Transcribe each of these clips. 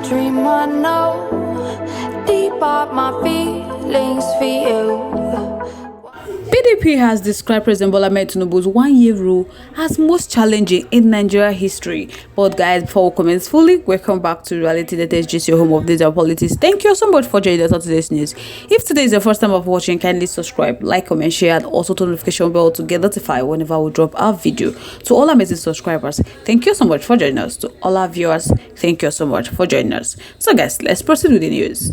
dream I know, deep up my feelings for you. PDP has described President Bola Tinubu's one-year rule as most challenging in Nigeria history. But guys, before we comment fully, welcome back to Reality Latest Gist, your home of data politics. Thank you so much for joining us on today's news. If today is your first time of watching, kindly subscribe, like, comment, share, and also turn the notification bell to get notified whenever we drop our video. To all amazing subscribers, thank you so much for joining us. To all our viewers, thank you so much for joining us. So guys, let's proceed with the news.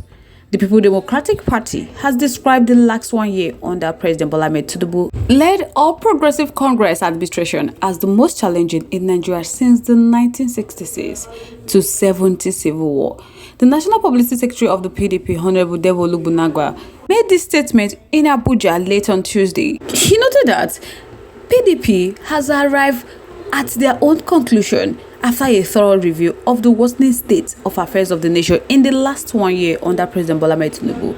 The People Democratic Party has described the last 1 year under President Bola Tinubu led All Progressive Congress administration as the most challenging in Nigeria since the 1966 to 70 civil war. The National Publicity Secretary of the PDP, Honorable Devo Bunagwa, made this statement in Abuja late on Tuesday. He noted that PDP has arrived at their own conclusion after a thorough review of the worsening state of affairs of the nation in the last 1 year under President Bola Tinubu.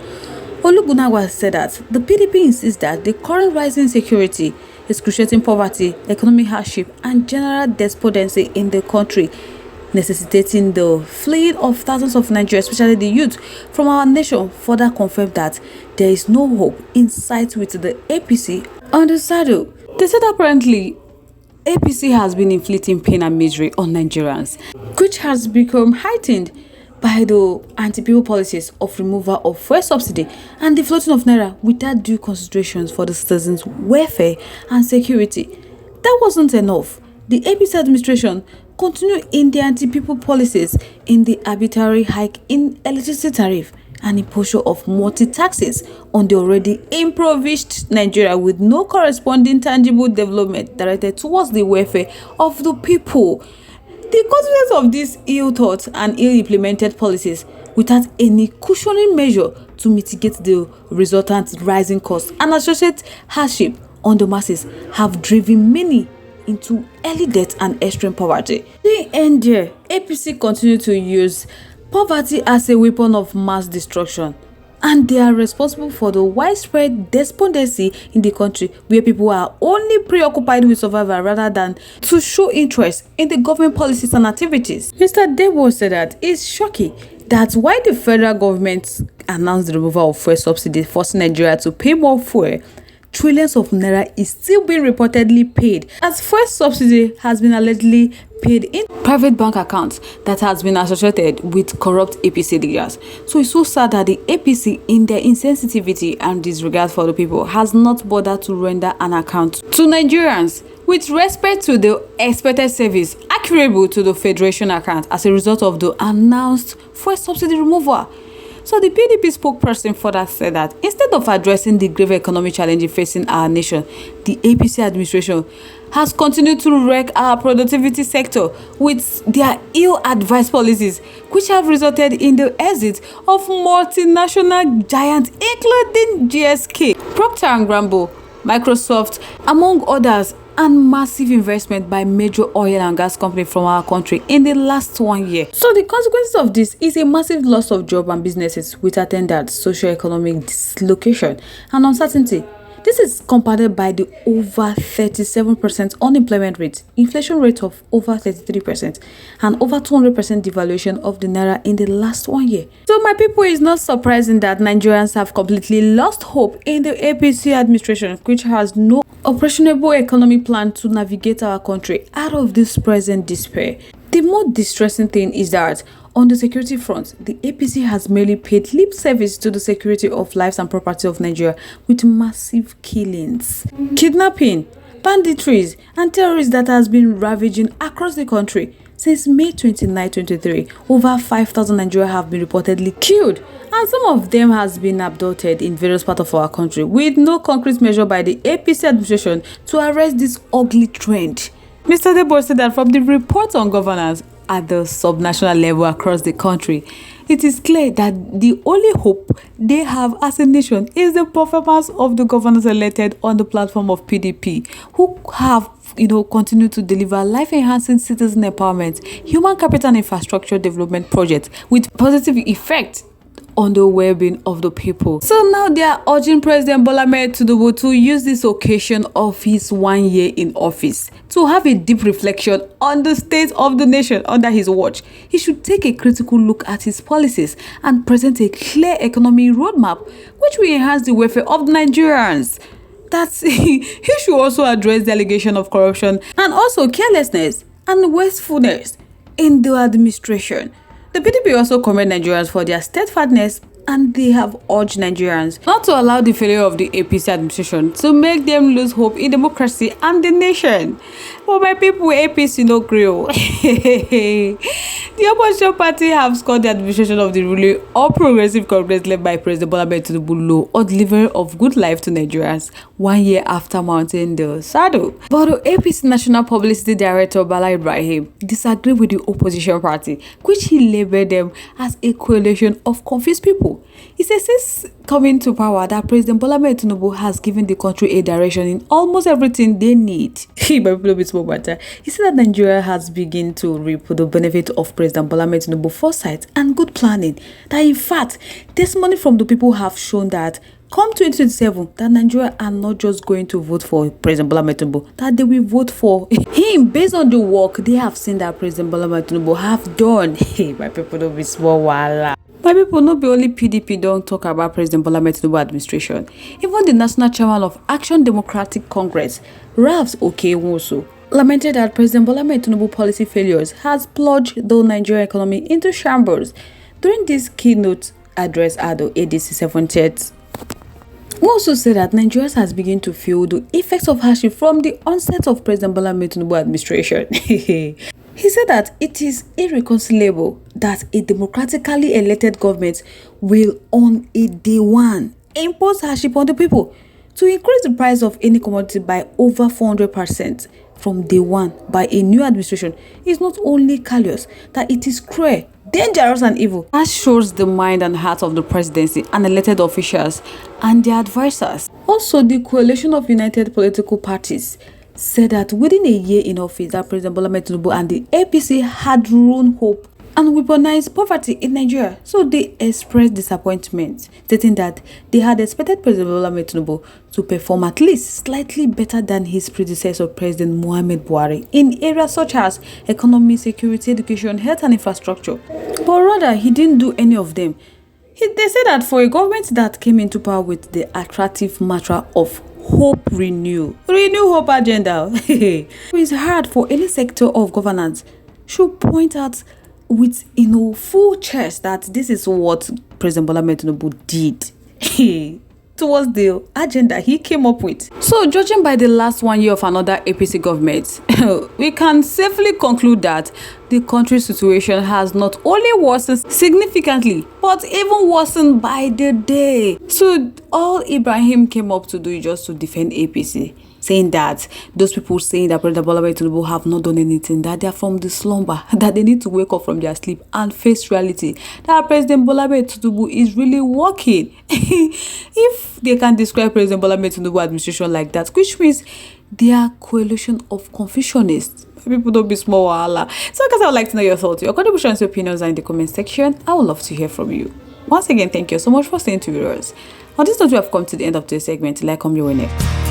Olugunagwa said that the PDP insists that the current rising insecurity, excruciating poverty, economic hardship, and general despondency in the country, necessitating the fleeing of thousands of Nigerians, especially the youth, from our nation, further confirmed that there is no hope in sight with the APC on the saddle. They said apparently APC has been inflicting pain and misery on Nigerians, which has become heightened by the anti-people policies of removal of fuel subsidy and the floating of naira without due considerations for the citizens' welfare and security. That wasn't enough. The APC administration continued in the anti-people policies in the arbitrary hike in electricity tariff and imposition of multi-taxes on the already impoverished Nigeria with no corresponding tangible development directed towards the welfare of the people. The consequence of these ill-thought and ill-implemented policies without any cushioning measure to mitigate the resultant rising costs and associated hardship on the masses have driven many into early death and extreme poverty. The end there, APC continue to use poverty as a weapon of mass destruction, and they are responsible for the widespread despondency in the country, where people are only preoccupied with survival rather than to show interest in the government policies and activities. Mr. Debo said that it's shocking that while the federal government announced the removal of fuel subsidy, forcing Nigeria to pay more fuel, trillions of naira is still being reportedly paid as fuel subsidy has been allegedly paid in private bank accounts that has been associated with corrupt APC leaders. So it's so sad that the APC, in their insensitivity and disregard for the people, has not bothered to render an account to Nigerians with respect to the expected service accurable to the federation account as a result of the announced fuel subsidy removal. So the PDP spokesperson further said that instead of addressing the grave economic challenges facing our nation, the APC administration has continued to wreck our productivity sector with their ill-advised policies, which have resulted in the exit of multinational giants including GSK, Procter & Gamble, Microsoft, among others, and massive investment by major oil and gas companies from our country in the last 1 year. So the consequences of this is a massive loss of jobs and businesses with attendant socio-economic dislocation and uncertainty. This is compounded by the over 37% unemployment rate, inflation rate of over 33%, and over 200% devaluation of the naira in the last 1 year. So my people, it's not surprising that Nigerians have completely lost hope in the APC administration, which has no operationable economic plan to navigate our country out of this present despair. The more distressing thing is that on the security front, the APC has merely paid lip service to the security of lives and property of Nigeria with massive killings, kidnapping, banditries, and terrorists that has been ravaging across the country. Since May 29, 2023, over 5,000 Nigerians have been reportedly killed, and some of them has been abducted in various parts of our country, with no concrete measure by the APC administration to arrest this ugly trend. Mr. Debo said that from the reports on governance at the subnational level across the country, it is clear that the only hope they have as a nation is the performance of the governors elected on the platform of PDP, who have continue to deliver life-enhancing citizen empowerment, human capital and infrastructure development projects with positive effect on the well-being of the people. So now they are urging President Bola Ahmed Tinubu to use this occasion of his 1 year in office to have a deep reflection on the state of the nation under his watch. He should take a critical look at his policies and present a clear economy roadmap which will enhance the welfare of Nigerians. He should also address the allegation of corruption and also carelessness and wastefulness in the administration. The PDP also commend Nigerians for their steadfastness, and they have urged Nigerians not to allow the failure of the APC administration to make them lose hope in democracy and the nation. But my people, APC no grow. The opposition party have scored the administration of the ruling All Progressive Congress led by President Bola Ahmed Tinubu low on delivery of good life to Nigerians 1 year after mounting the saddle. But the APC National Publicity Director Bala Ibrahim disagreed with the opposition party, which he labeled them as a coalition of confused people. He says since coming to power that President Bola Ahmed Tinubu has given the country a direction in almost everything they need. He said that Nigeria has begun to reap the benefit of President Bola Ahmed Tinubu foresight and good planning. That in fact, this money from the people have shown that come 2027, that Nigeria are not just going to vote for President Bola Ahmed Tinubu, that they will vote for him based on the work they have seen that President Bola Ahmed Tinubu have done. Hey, my people don't be small wala. My people, not be only PDP don't talk about President Bola Ahmed Tinubu administration. Even the National Chairman of Action Democratic Congress, Ralph Okewonso, lamented that President Bola Ahmed Tinubu policy failures has plunged the Nigerian economy into shambles. During this keynote address at the ADC 70th, we also said that Nigeria has begun to feel the effects of hardship from the onset of President Bola Ahmed Tinubu administration. He said that it is irreconcilable that a democratically elected government will, on a day one, impose hardship on the people to increase the price of any commodity by over 400% from day one by a new administration is not only callous, that it is cruel, dangerous and evil. That shows the mind and heart of the presidency and elected officials and their advisors. Also, the coalition of united political parties said that within a year in office that President Bola Ahmed Tinubu and the APC had ruined hope and weaponized poverty in Nigeria. So they expressed disappointment, stating that they had expected President Bola Ahmed Tinubu to perform at least slightly better than his predecessor, President Muhammad Buhari, in areas such as economy, security, education, health and infrastructure. But rather, he didn't do any of them. They said that for a government that came into power with the attractive mantra of hope renew hope agenda, it's hard for any sector of governance should point out with full chest that this is what President Bola Ahmed Tinubu did towards the agenda he came up with. So judging by the last 1 year of another APC government, we can safely conclude that the country's situation has not only worsened significantly, but even worsened by the day. So all Ibrahim came up to do is just to defend APC, saying that those people saying that President Bola Ahmed Tinubu have not done anything, that they are from the slumber, that they need to wake up from their sleep and face reality, that President Bola Ahmed Tinubu is really working. If they can describe President Bola Ahmed Tinubu administration like that, which means they are coalition of confucianists. People don't be small wahala. So guys, I would like to know your thoughts. Your contributions, your opinions are in the comment section. I would love to hear from you. Once again, thank you so much for staying to viewers. On this note, we have come to the end of today's segment. Till I come your way next.